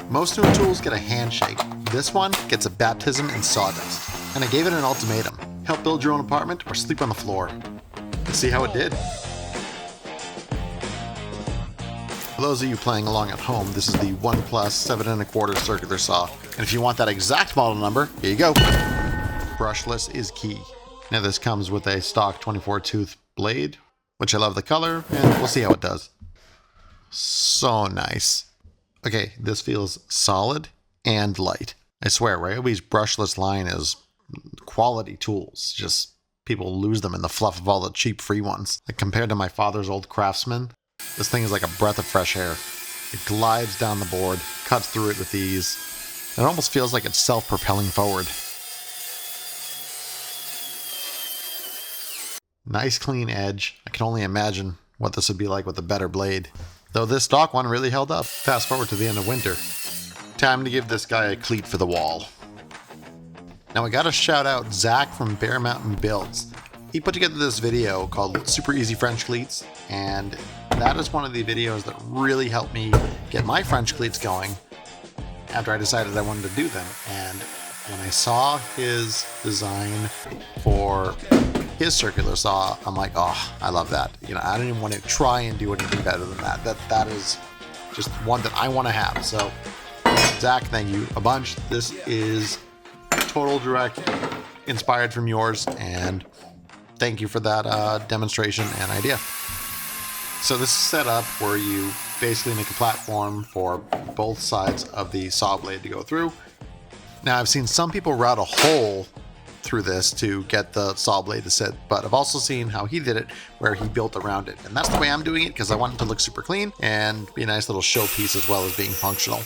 Most newer tools get a handshake. This one gets a baptism in sawdust. And I gave it an ultimatum. Help build your own apartment or sleep on the floor. Let's see how it did. For those of you playing along at home, this is the ONE 7¼ circular saw. And if you want that exact model number, here you go. Brushless is key. Now this comes with a stock 24 tooth blade, which I love the color, and we'll see how it does. So nice. Okay, this feels solid and light. I swear, Ryobi's brushless line is quality tools. Just people lose them in the fluff of all the cheap free ones. Like compared to my father's old Craftsman, this thing is like a breath of fresh air. It glides down the board, cuts through it with ease. It almost feels like it's self-propelling forward. Nice clean edge. I can only imagine what this would be like with a better blade. Though this stock one really held up. Fast forward to the end of winter. Time to give this guy a cleat for the wall. Now I gotta shout out Zach from Bear Mountain Builds. He put together this video called Super Easy French Cleats, and that is one of the videos that really helped me get my French cleats going after I decided I wanted to do them. And when I saw his design for his circular saw, I'm like, oh, I love that. You know, I don't even want to try and do anything better than that. That is just one that I want to have. So, Zach, thank you a bunch. This is total direct inspired from yours, and thank you for that demonstration and idea. So this is set up where you basically make a platform for both sides of the saw blade to go through. Now I've seen some people route a hole through this to get the saw blade to sit, but I've also seen how he did it where he built around it. And that's the way I'm doing it because I want it to look super clean and be a nice little showpiece as well as being functional.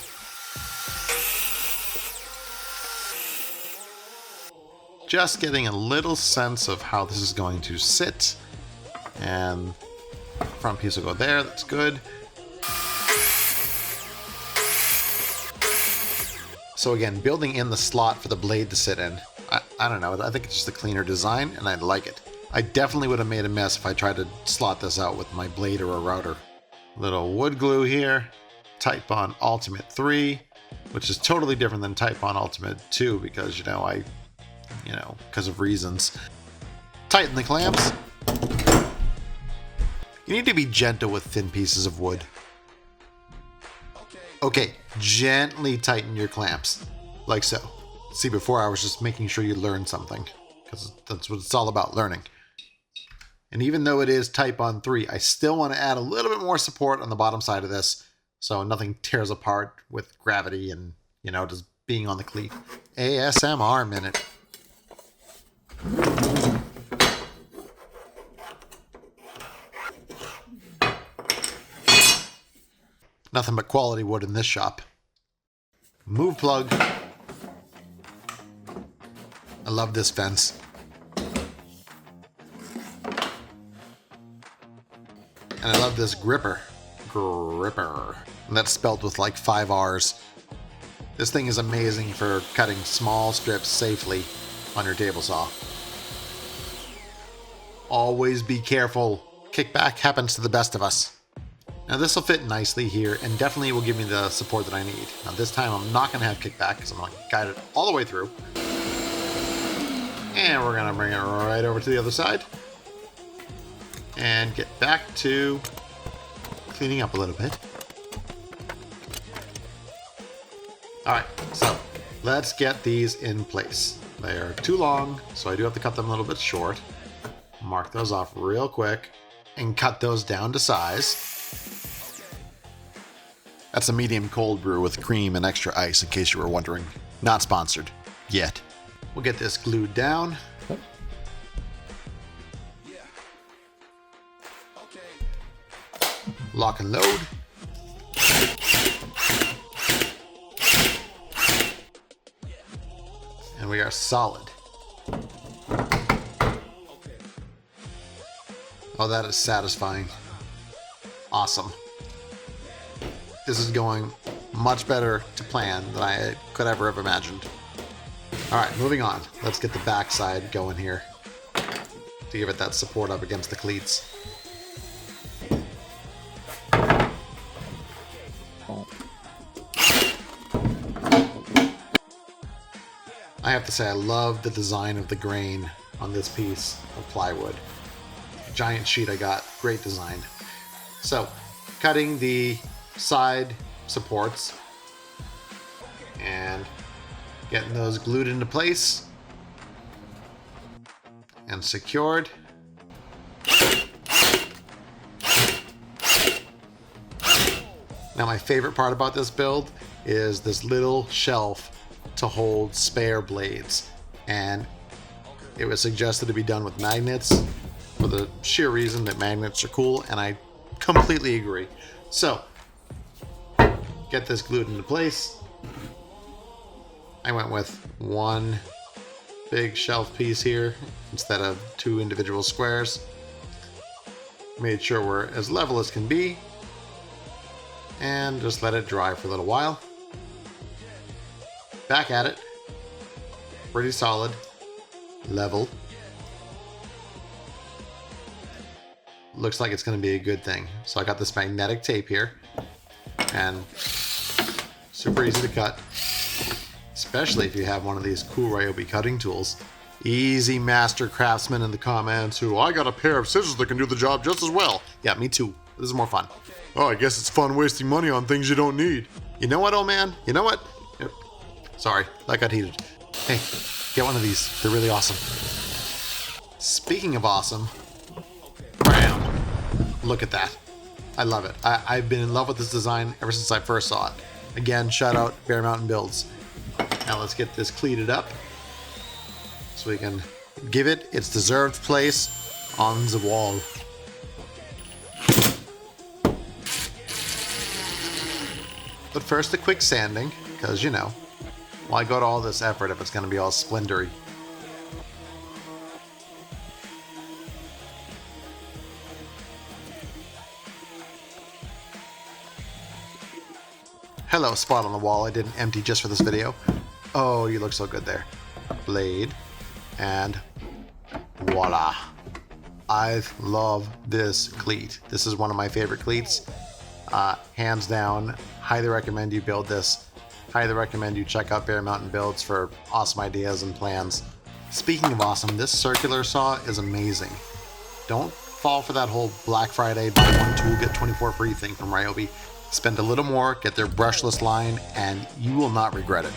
Just getting a little sense of how this is going to sit, and front piece will go there. That's good. So again, building in the slot for the blade to sit in. I don't know. I think it's just a cleaner design, and I like it. I definitely would have made a mess if I tried to slot this out with my blade or a router. Little wood glue here. Titebond Ultimate 3, which is totally different than Titebond Ultimate 2 because, because of reasons. Tighten the clamps. You need to be gentle with thin pieces of wood. Okay, gently tighten your clamps, like so. See, before I was just making sure you learn something, because that's what it's all about, learning. And even though it is Titebond 3, I still want to add a little bit more support on the bottom side of this, so nothing tears apart with gravity and, just being on the cleat. ASMR minute. Nothing but quality wood in this shop. Move plug. I love this fence. And I love this gripper. Gripper. And that's spelled with like 5 R's. This thing is amazing for cutting small strips safely on your table saw. Always be careful. Kickback happens to the best of us. Now this will fit nicely here and definitely will give me the support that I need. Now this time I'm not going to have kickback because I'm going to guide it all the way through. And we're going to bring it right over to the other side. And get back to cleaning up a little bit. Alright, so let's get these in place. They are too long, so I do have to cut them a little bit short. Mark those off real quick and cut those down to size. That's a medium cold brew with cream and extra ice, in case you were wondering. Not sponsored. Yet. We'll get this glued down. Lock and load. And we are solid. Oh, that is satisfying. Awesome. This is going much better to plan than I could ever have imagined. Alright, moving on. Let's get the back side going here to give it that support up against the cleats. I have to say I love the design of the grain on this piece of plywood. Giant sheet I got, great design. So, cutting the side supports and getting those glued into place and secured. Now my favorite part about this build is this little shelf to hold spare blades, and it was suggested to be done with magnets for the sheer reason that magnets are cool, and I completely agree. So, get this glued into place. I went with one big shelf piece here instead of two individual squares. Made sure we're as level as can be, and just let it dry for a little while. Back at it. Pretty solid. Level. Looks like it's going to be a good thing. So I got this magnetic tape here, and super easy to cut, especially if you have one of these cool Ryobi cutting tools. Easy master craftsman in the comments who, I got a pair of scissors that can do the job just as well. Yeah, me too. This is more fun. Oh, I guess it's fun wasting money on things you don't need. You know what, old man? You know what? Sorry, that got heated. Hey, get one of these. They're really awesome. Speaking of awesome, bam! Look at that. I love it. I've been in love with this design ever since I first saw it. Again, shout out Bear Mountain Builds. Now let's get this cleated up so we can give it its deserved place on the wall. But first a quick sanding, because you know, why go to all this effort if it's going to be all splintery? Hello, spot on the wall I didn't empty just for this video. Oh, you look so good there. Blade. And voila. I love this cleat. This is one of my favorite cleats. Hands down, highly recommend you build this. Highly recommend you check out Bear Mountain Builds for awesome ideas and plans. Speaking of awesome, this circular saw is amazing. Don't fall for that whole Black Friday buy one tool get 24 free thing from Ryobi. Spend a little more, get their brushless line, and you will not regret it.